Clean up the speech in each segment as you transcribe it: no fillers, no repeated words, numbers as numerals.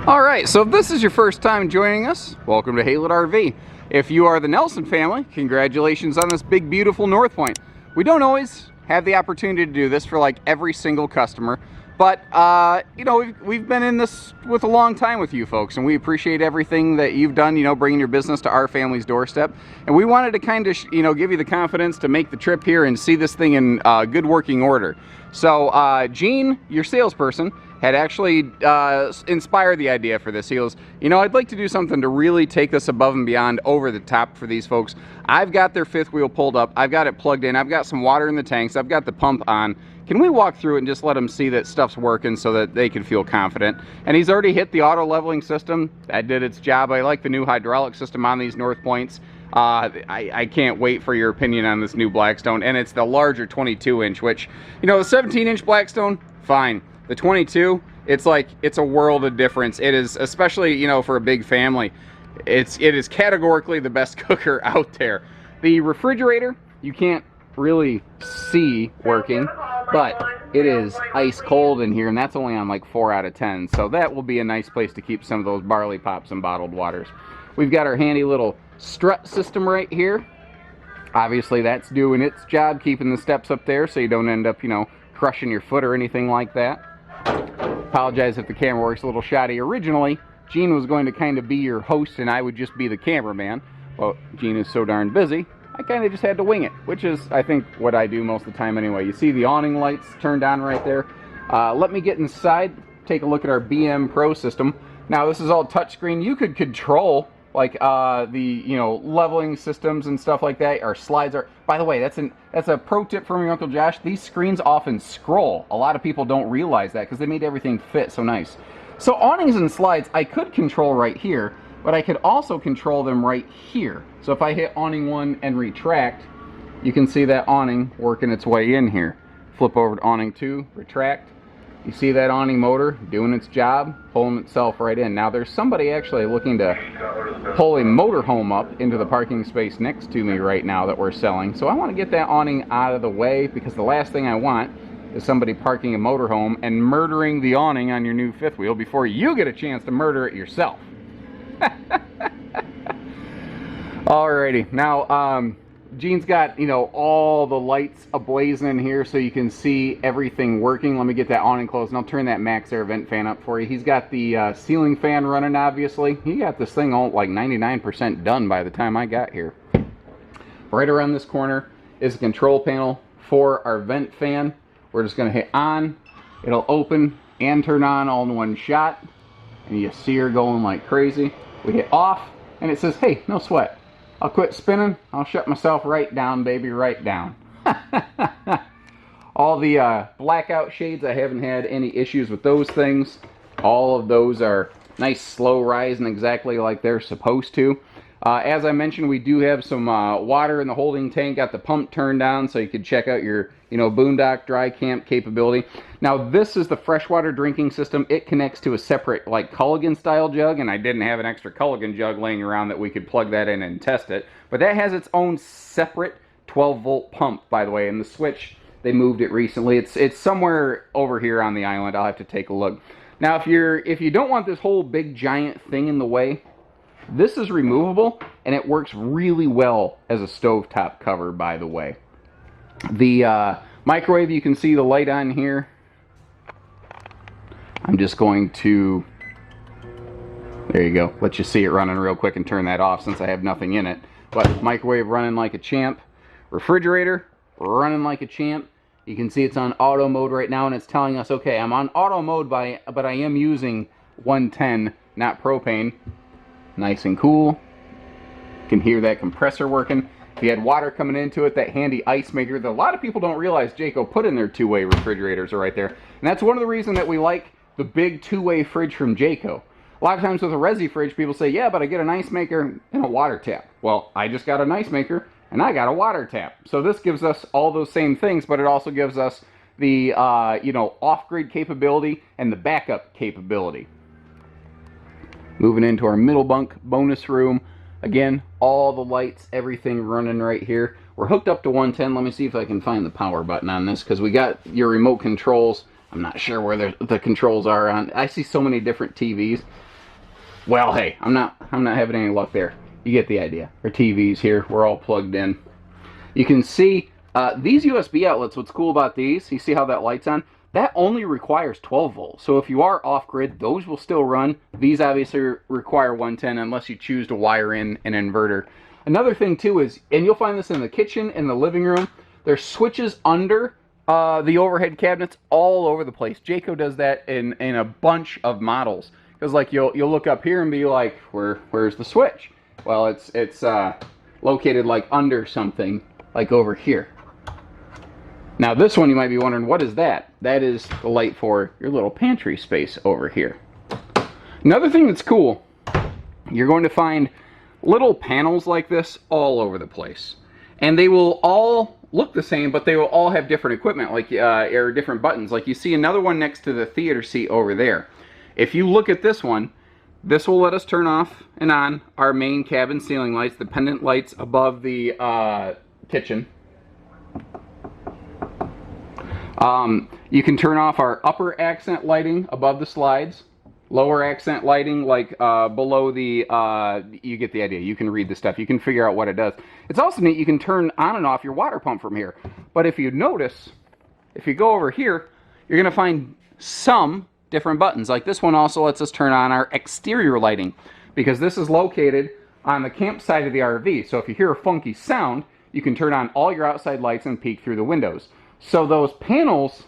Alright, so if this is your first time joining us, welcome to Haylett RV. If you are the Nelson family, congratulations on this big, beautiful North Point. We don't always have the opportunity to do this for like every single customer, but you know, we've been in this with a long time with you folks, and we appreciate everything that you've done, you know, bringing your business to our family's doorstep. And we wanted to kind of, you know, give you the confidence to make the trip here and see this thing in good working order. So Gene, your salesperson, had actually inspired the idea for this. He goes, you know, I'd like to do something to really take this above and beyond, over the top for these folks. I've got their fifth wheel pulled up, I've got it plugged in, I've got some water in the tanks, I've got the pump on. Can we walk through it and just let them see that stuff's working so that they can feel confident? And he's already hit the auto leveling system. That did its job. I like the new hydraulic system on these North Points. I can't wait for your opinion on this new Blackstone. And it's the larger 22-inch, which, you know, the 17-inch Blackstone, fine. The 22, it's like, it's a world of difference. It is, especially, you know, for a big family, it is categorically the best cooker out there. The refrigerator, you can't really see working, but it is ice cold in here, and that's only on like 4 out of 10. So that will be a nice place to keep some of those barley pops and bottled waters. We've got our handy little strut system right here. Obviously that's doing its job, keeping the steps up there so you don't end up, you know, crushing your foot or anything like that. Apologize if the camera works a little shoddy. Originally, Gene was going to kind of be your host and I would just be the cameraman. Well, Gene is so darn busy, I kind of just had to wing it, which is, I think, what I do most of the time anyway. You see the awning lights turned on right there. Let me get inside, take a look at our BM Pro system. Now, this is all touchscreen. You could control, like, the, you know, leveling systems and stuff like that. Our slides are, by the way, that's a pro tip from your Uncle Josh. These screens often scroll. A lot of people don't realize that because they made everything fit so nice. So awnings and slides, I could control right here, but I could also control them right here. So if I hit awning 1 and retract, you can see that awning working its way in here. Flip over to awning 2, retract. You see that awning motor doing its job, pulling itself right in. Now there's somebody actually looking to pull a motorhome up into the parking space next to me right now that we're selling. So I want to get that awning out of the way, because the last thing I want is somebody parking a motorhome and murdering the awning on your new fifth wheel before you get a chance to murder it yourself. Alrighty, now Gene's got, you know, all the lights ablazing in here so you can see everything working. Let me get that awning closed and I'll turn that Max Air vent fan up for you. He's got the ceiling fan running, obviously. He got this thing all like 99% done by the time I got here. Right around this corner is a control panel for our vent fan. We're just going to hit on. It'll open and turn on all in one shot. And you see her going like crazy. We hit off and it says, hey, no sweat. I'll quit spinning. I'll shut myself right down, baby, right down. All the blackout shades, I haven't had any issues with those things. All of those are nice slow rising, exactly like they're supposed to. As I mentioned, we do have some water in the holding tank. Got the pump turned on so you could check out your, you know, boondock dry camp capability. Now this is the freshwater drinking system. It connects to a separate, like, Culligan style jug, and I didn't have an extra Culligan jug laying around that we could plug that in and test it. But that has its own separate 12-volt pump, by the way, and the switch, they moved it recently. It's somewhere over here on the island. I'll have to take a look. Now if you don't want this whole big giant thing in the way, this is removable, and it works really well as a stovetop cover, by the way. The microwave, you can see the light on here. I'm just going to, there you go, let you see it running real quick and turn that off since I have nothing in it. But microwave running like a champ. Refrigerator running like a champ. You can see it's on auto mode right now, and it's telling us, okay, I'm on auto mode, but I am using 110, not propane. Nice and cool. You can hear that compressor working. If you had water coming into it, that handy ice maker that a lot of people don't realize Jayco put in their two-way refrigerators are right there. And that's one of the reasons that we like the big two-way fridge from Jayco. A lot of times with a resi fridge, people say, yeah, but I get an ice maker and a water tap. Well, I just got an ice maker and I got a water tap. So this gives us all those same things, but it also gives us the you know, off-grid capability and the backup capability. Moving into our middle bunk bonus room. Again, all the lights, everything running right here. We're hooked up to 110. Let me see if I can find the power button on this, because we got your remote controls. I'm not sure where the controls are on. I see so many different TVs. Well, hey, I'm not having any luck there. You get the idea. Our TVs here, we're all plugged in. You can see these USB outlets. What's cool about these, you see how that light's on? That only requires 12 volts. So if you are off-grid, those will still run. These obviously require 110 unless you choose to wire in an inverter. Another thing too is, and you'll find this in the kitchen, in the living room, there's switches under the overhead cabinets all over the place. Jayco does that in a bunch of models. Because like you'll look up here and be like, where's the switch? Well, it's located like under something, like over here. Now this one you might be wondering, what is that? That is the light for your little pantry space over here. Another thing that's cool, you're going to find little panels like this all over the place. And they will all look the same, but they will all have different equipment, like or different buttons. Like you see another one next to the theater seat over there. If you look at this one, this will let us turn off and on our main cabin ceiling lights, the pendant lights above the kitchen. You can turn off our upper accent lighting above the slides, lower accent lighting like below the, you get the idea. You can read the stuff. You can figure out what it does. It's also neat, you can turn on and off your water pump from here. But if you notice, if you go over here, you're going to find some different buttons. Like this one also lets us turn on our exterior lighting, because this is located on the campsite of the RV. So if you hear a funky sound, you can turn on all your outside lights and peek through the windows. So those panels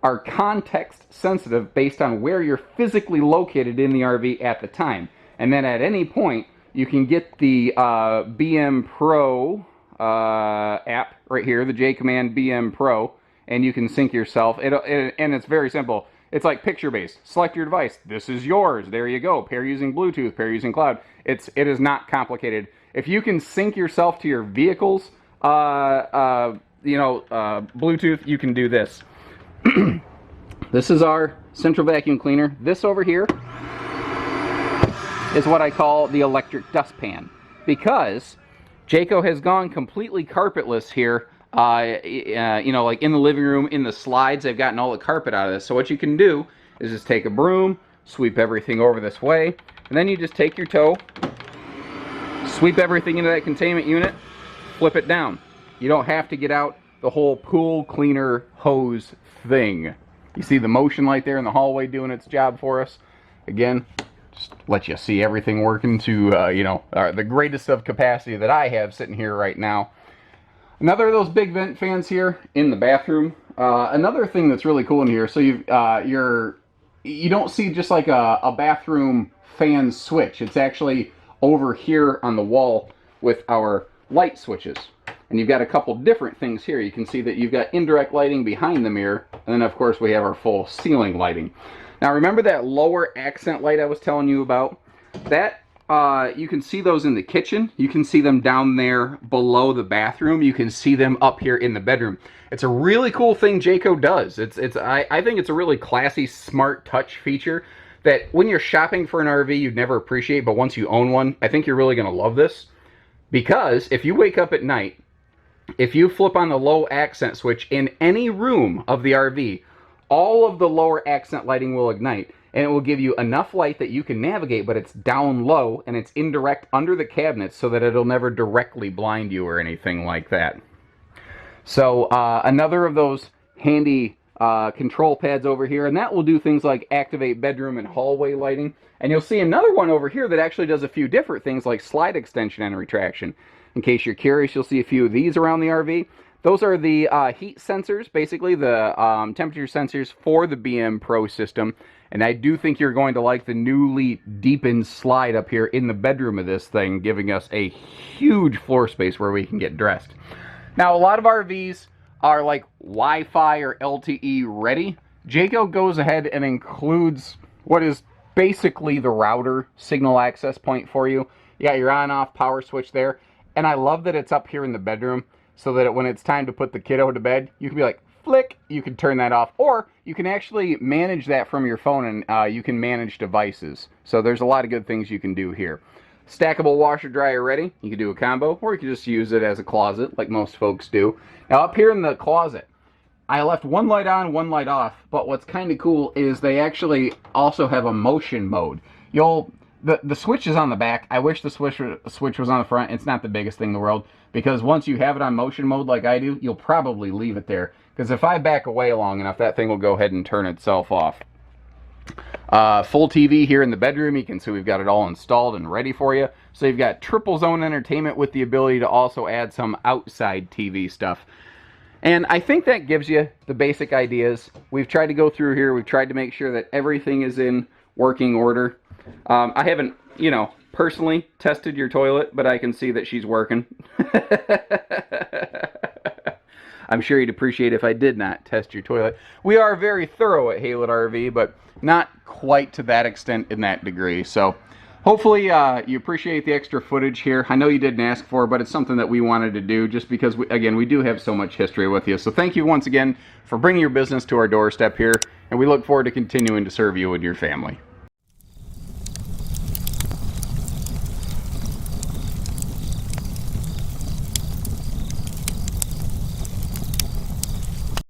are context sensitive based on where you're physically located in the RV at the time. And then at any point, you can get the BM Pro app right here, the J-Command BM Pro, and you can sync yourself. And it's very simple. It's like picture-based. Select your device. This is yours. There you go. Pair using Bluetooth, pair using cloud. It is not complicated. If you can sync yourself to your vehicle's Bluetooth, you can do this. This is our central vacuum cleaner. This over here is what I call the electric dustpan, because Jayco has gone completely carpetless here. Like in the living room, in the slides, they've gotten all the carpet out of this. So what you can do is just take a broom, sweep everything over this way, and then you just take your toe, sweep everything into that containment unit, flip it down. You don't have to get out the whole pool cleaner hose thing. You see the motion light there in the hallway doing its job for us. Again, just let you see everything working to, the greatest of capacity that I have sitting here right now. Another of those big vent fans here in the bathroom. Another thing that's really cool in here, so you don't see just like a bathroom fan switch. It's actually over here on the wall with our light switches. And you've got a couple different things here. You can see that you've got indirect lighting behind the mirror, and then of course we have our full ceiling lighting. Now remember that lower accent light I was telling you about? That you can see those in the kitchen. You can see them down there below the bathroom. You can see them up here in the bedroom. It's a really cool thing Jayco does. I think it's a really classy, smart touch feature that when you're shopping for an RV you'd never appreciate, but once you own one, I think you're really going to love this. Because if you wake up at night, if you flip on the low accent switch in any room of the RV, all of the lower accent lighting will ignite, and it will give you enough light that you can navigate, but it's down low and it's indirect under the cabinets so that it'll never directly blind you or anything like that. So another of those handy control pads over here, and that will do things like activate bedroom and hallway lighting. And you'll see another one over here that actually does a few different things like slide extension and retraction. In case you're curious, you'll see a few of these around the RV. Those are the heat sensors, basically the temperature sensors for the BM Pro system. And I do think you're going to like the newly deepened slide up here in the bedroom of this thing, giving us a huge floor space where we can get dressed. Now, a lot of RVs are like Wi-Fi or LTE ready. Jayco goes ahead and includes what is basically the router signal access point for you. You got your on-off power switch there. And I love that it's up here in the bedroom so that when it's time to put the kiddo to bed, you can be like, flick, you can turn that off. Or you can actually manage that from your phone, and you can manage devices. So there's a lot of good things you can do here. Stackable washer dryer ready. You can do a combo, or you can just use it as a closet like most folks do. Now up here in the closet, I left one light on, one light off. But what's kind of cool is they actually also have a motion mode. the switch is on the back. I wish the switch was on the front. It's not the biggest thing in the world, because once you have it on motion mode like I do, you'll probably leave it there. Because if I back away long enough, that thing will go ahead and turn itself off. Full TV here in the bedroom. You can see we've got it all installed and ready for you. So you've got triple zone entertainment with the ability to also add some outside TV stuff. And I think that gives you the basic ideas. We've tried to go through here. We've tried to make sure that everything is in working order. I haven't, personally tested your toilet, but I can see that she's working. I'm sure you'd appreciate if I did not test your toilet. We are very thorough at Haylett RV, but not quite to that extent in that degree. So hopefully you appreciate the extra footage here. I know you didn't ask for it, but it's something that we wanted to do just because, we do have so much history with you. So thank you once again for bringing your business to our doorstep here, and we look forward to continuing to serve you and your family.